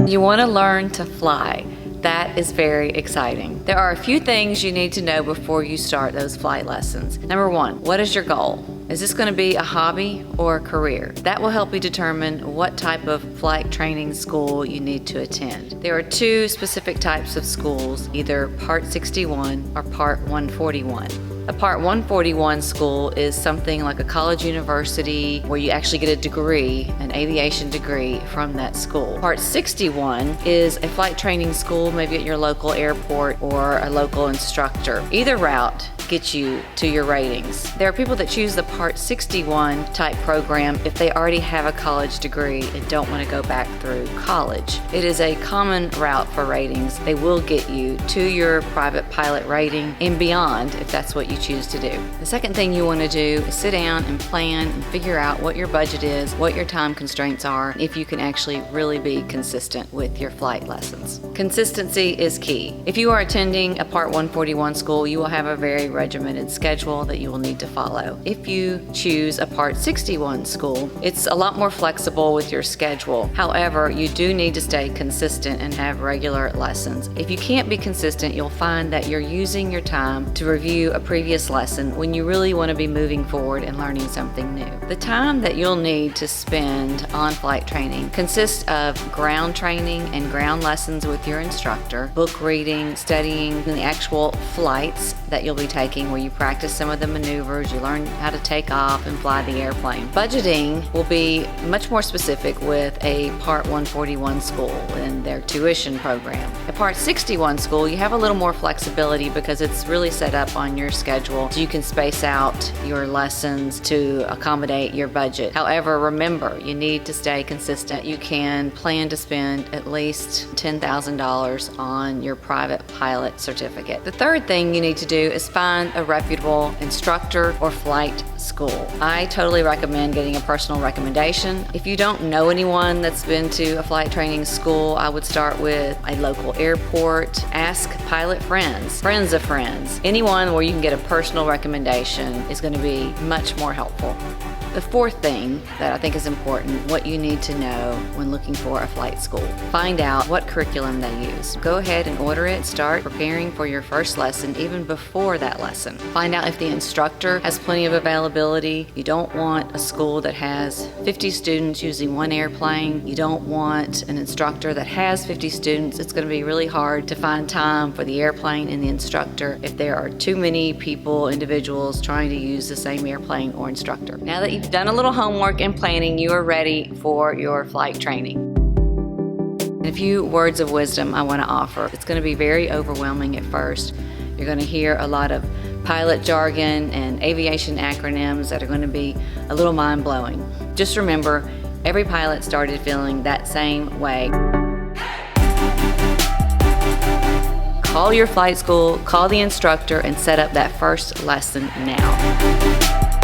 You want to learn to fly. That is very exciting. There are a few things you need to know before you start those flight lessons. Number one, what is your goal? Is this going to be a hobby or a career? That will help you determine what type of flight training school you need to attend. There are two specific types of schools, either Part 61 or Part 141. A Part 141 school is something like a college university where you actually get a degree, an aviation degree from that school. Part 61 is a flight training school, maybe at your local airport or a local instructor. Either route gets you to your ratings. There are people that choose the Part 61 type program if they already have a college degree and don't want to go back through college. It is a common route for ratings. They will get you to your private pilot rating and beyond if that's what you choose to do. The second thing you want to do is sit down and plan and figure out what your budget is, what your time constraints are, if you can actually really be consistent with your flight lessons. Consistency is key. If you are attending a Part 141 school, you will have a very regimented schedule that you will need to follow. If you choose a Part 61 school, it's a lot more flexible with your schedule. However, you do need to stay consistent and have regular lessons. If you can't be consistent, you'll find that you're using your time to review a previous lesson when you really want to be moving forward and learning something new. The time that you'll need to spend on flight training consists of ground training and ground lessons with your instructor, book reading, studying the actual flights that you'll be taking where you practice some of the maneuvers, you learn how to take off and fly the airplane. Budgeting will be much more specific with a Part 141 school and their tuition program. At Part 61 school, you have a little more flexibility because it's really set up on your schedule so you can space out your lessons to accommodate your budget. However, remember, you need to stay consistent. You can plan to spend at least $10,000 on your private pilot certificate. The third thing you need to do is find a reputable instructor or flight school. I totally recommend getting a personal recommendation. If you don't know anyone that's been to a flight training school, I would start with a local airport. Ask pilot friends, friends of friends. Anyone where you can get a personal recommendation is going to be much more helpful. The fourth thing that I think is important, what you need to know when looking for a flight school. Find out what curriculum they use. Go ahead and order it. Start preparing for your first lesson even before that lesson. Find out if the instructor has plenty of availability. You don't want a school that has 50 students using one airplane. You don't want an instructor that has 50 students. It's going to be really hard to find time for the airplane and the instructor if there are too many people, individuals trying to use the same airplane or instructor. Now that you've done a little homework and planning, you are ready for your flight training. And a few words of wisdom I want to offer. It's going to be very overwhelming at first. You're going to hear a lot of pilot jargon and aviation acronyms that are going to be a little mind-blowing. Just remember, every pilot started feeling that same way. Call your flight school, call the instructor, and set up that first lesson now.